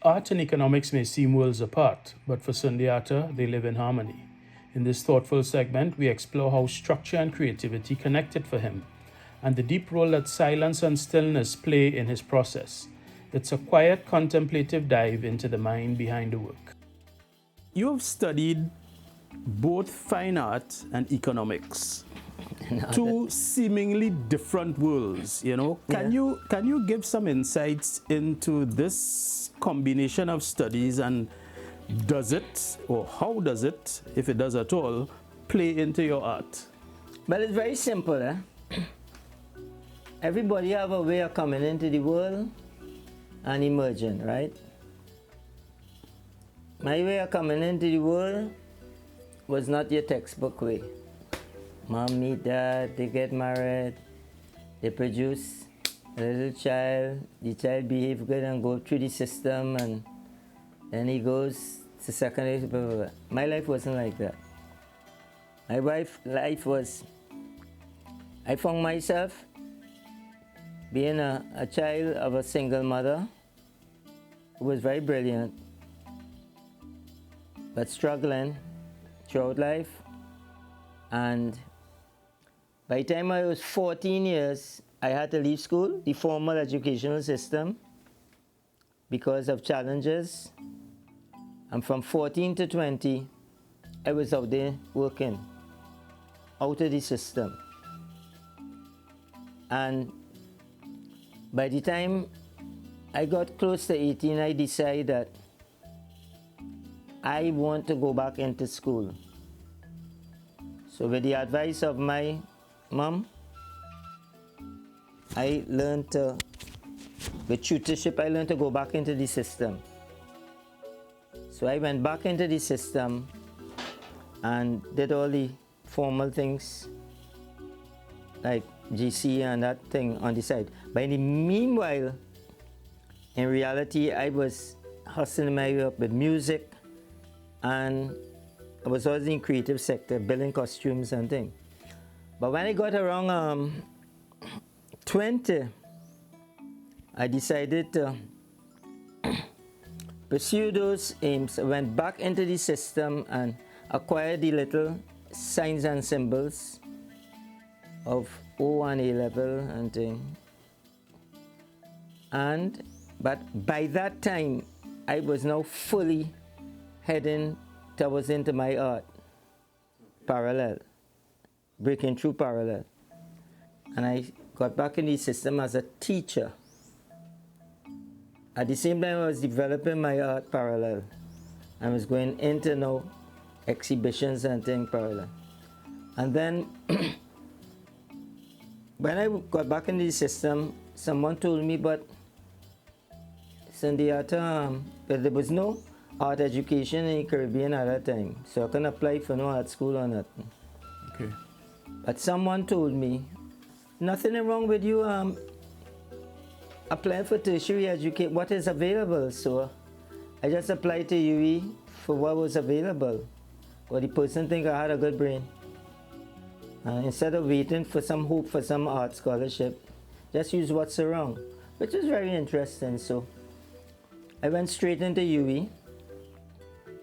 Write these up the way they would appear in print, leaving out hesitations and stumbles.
Art and economics may seem worlds apart, but for Sundiata, they live in harmony. In this thoughtful segment, we explore how structure and creativity connected for him, and the deep role that silence and stillness play in his process. It's a quiet, contemplative dive into the mind behind the work. You have studied both fine art and economics. Two seemingly different worlds, you know. Can you give some insights into this combination of studies, and does it, or how does it, if it does at all, play into your art? But it's very simple, eh? Everybody have a way of coming into the world and emerging, right? My way of coming into the world was not your textbook way. Mom meet dad, they get married, they produce a little child, the child behave good and go through the system, and then he goes to secondary, blah, blah, blah. My life wasn't like that. My life was, I found myself being a child of a single mother who was very brilliant, but struggling throughout life. And by the time I was 14 years, I had to leave school, the formal educational system, because of challenges. And from 14 to 20, I was out there working, out of the system. And by the time I got close to 18, I decided that I want to go back into school. So with the advice of my mom, I learned to, with tutorship, I learned to go back into the system. So I went back into the system and did all the formal things like GC and that thing on the side. But in the meanwhile, in reality, I was hustling my way up with music, and I was always in creative sector, building costumes and things. But when I got around 20, I decided to pursue those aims. I went back into the system and acquired the little signs and symbols of O and A level and things. But by that time, I was now fully heading towards into my art, parallel, breaking through parallel. And I got back in the system as a teacher. At the same time, I was developing my art parallel. I was going into now exhibitions and things parallel. And then when I got back in the system, someone told me, but Sundiata, but there was no art education in the Caribbean at that time, so I couldn't apply for no art school or nothing. Okay. But someone told me, nothing wrong with you applying for tertiary education, what is available. So I just applied to UE for what was available. Or the person think I had a good brain. Instead of waiting for some hope for some art scholarship, just use what's around, which is very interesting. So I went straight into UE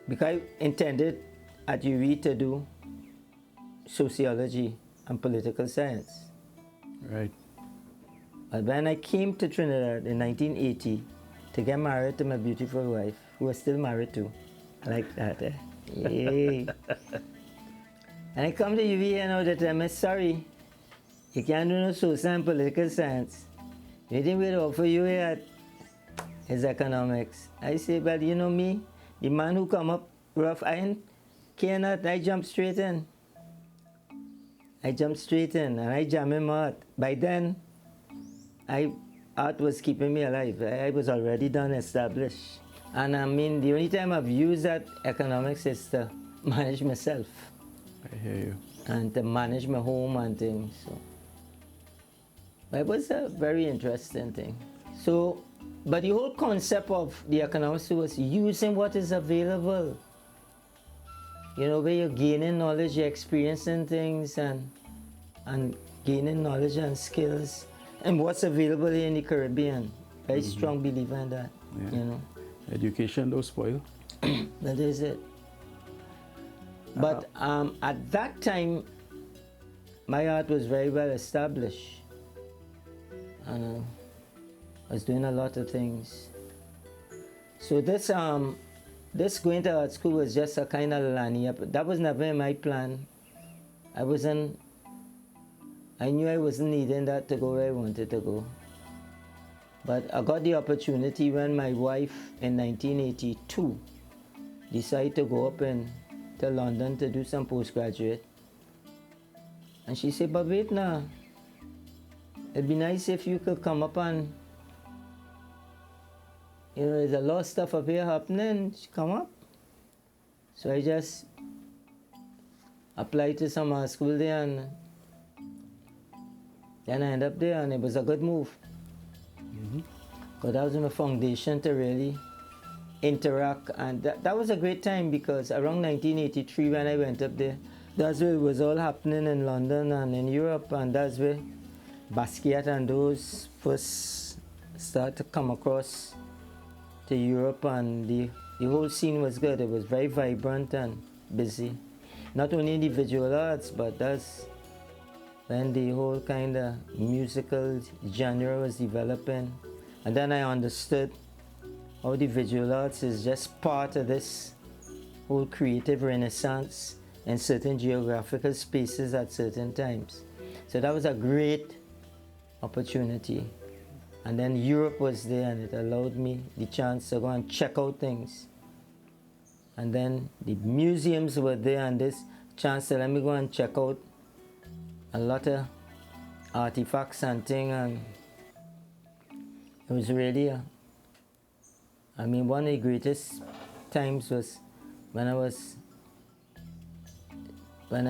because I intended at UE to do sociology and political science. Right. But when I came to Trinidad in 1980 to get married to my beautiful wife, who was still married to, I like that, eh? Yay. And I come to UV and all the time, I'm sorry, you can't do no social and political science. The only thing we'll offer you here is economics. I say, but you know me, the man who come up rough iron, cannot, I jump straight in. I jumped straight in and I jam him art. By then, art was keeping me alive. I was already done, established. And I mean, the only time I've used that economics is to manage myself. I hear you. And to manage my home and things. So. But it was a very interesting thing. So, but the whole concept of the economics was using what is available. You know, where you're gaining knowledge, you're experiencing things and gaining knowledge and skills and what's available here in the Caribbean. Very strong believer in that, you know. Education don't spoil. That is it. But at that time, my art was very well established. And I was doing a lot of things. So this going to art school was just a kind of lining up. That was never in my plan. I knew I wasn't needing that to go where I wanted to go. But I got the opportunity when my wife in 1982 decided to go up to London to do some postgraduate. And she said, but wait now, it'd be nice if you could come up and, there's a lot of stuff up here happening, come up. So I just applied to some art school there, and then I ended up there, and it was a good move. Because that was my foundation to really interact, and that was a great time, because around 1983 when I went up there, that's where it was all happening in London and in Europe, and that's where Basquiat and those first started to come across to Europe, and the whole scene was good. It was very vibrant and busy. Not only in the visual arts, but that's when the whole kind of musical genre was developing. And then I understood how the visual arts is just part of this whole creative renaissance in certain geographical spaces at certain times. So that was a great opportunity. And then Europe was there, and it allowed me the chance to go and check out things. And then the museums were there, and this chance to let me go and check out a lot of artifacts and things, and it was really one of the greatest times was when I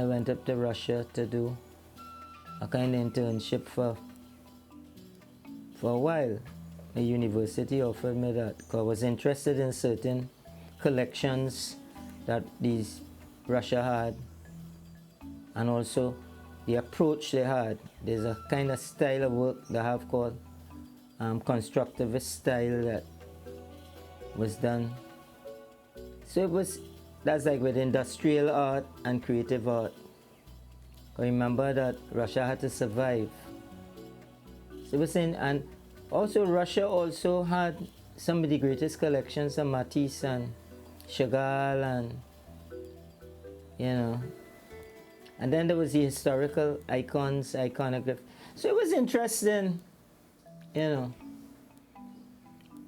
went up to Russia to do a kind of internship for a while. The university offered me that because I was interested in certain collections that Russia had, and also the approach they had. There's a kind of style of work they have called constructivist style that was done. So that's like with industrial art and creative art. I remember that Russia had to survive. So it was and also Russia also had some of the greatest collections of Matisse and Chagall, and and then there was the historical icons, iconography. So it was interesting,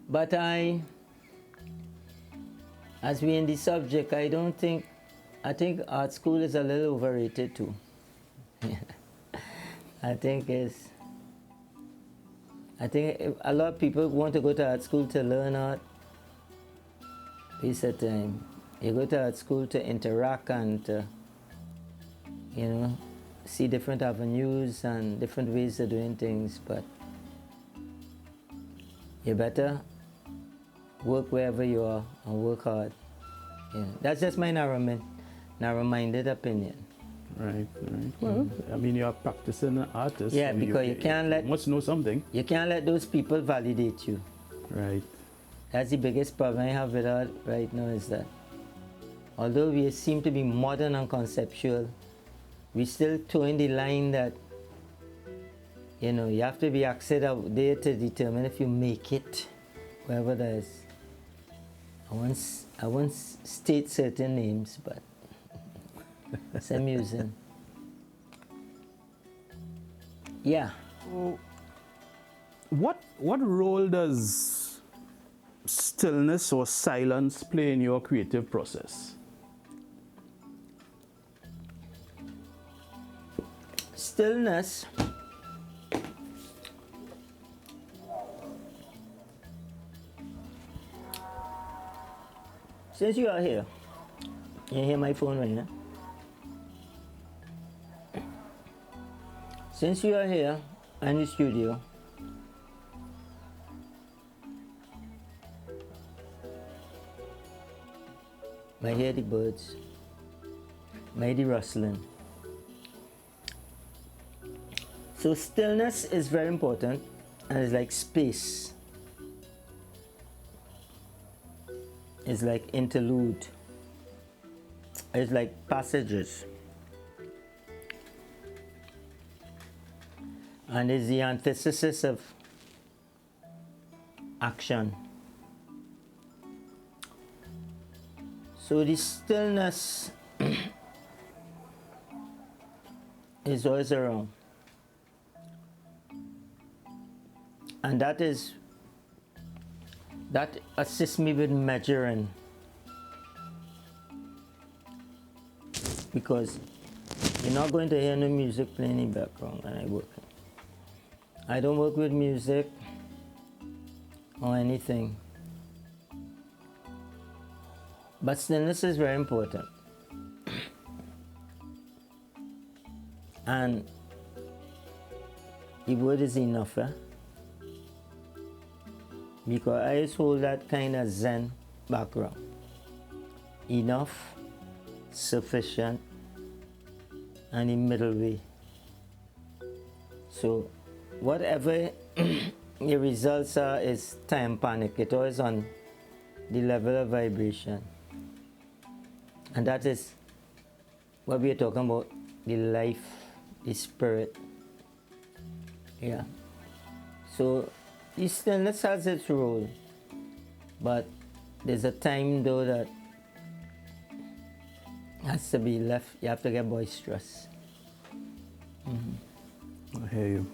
But as we in the subject, I think art school is a little overrated too. I think a lot of people want to go to art school to learn art. Piece of time. You go to art school to interact and to, see different avenues and different ways of doing things, but you better work wherever you are and work hard. That's just my narrow-minded opinion. Right. Well, you're a practicing artist. Yeah, because you can't let... You must know something. You can't let those people validate you. Right. That's the biggest problem I have with art right now, is that although we seem to be modern and conceptual, we still towing the line that, you have to be accepted out there to determine if you make it, wherever that is. I won't state certain names, but it's amusing. Yeah. What role does stillness or silence play in your creative process? Stillness since you are here, you hear my phone right now? Since you are here in the studio, I hear the birds, I hear the rustling. So stillness is very important, and it's like space. is like interlude. It's like passages. And is the antithesis of action. So the stillness is always around. And that assists me with measuring, because you're not going to hear no music playing in the background when I work. I don't work with music or anything. But stillness is very important. And the word is enough, because I just hold that kind of Zen background. Enough, sufficient, and the middle way. So whatever the results are is time panic. It's always on the level of vibration. And that is what we are talking about, the life, the spirit. Yeah. So the stillness has its role, but there's a time though that has to be left. You have to get boisterous. I hear you.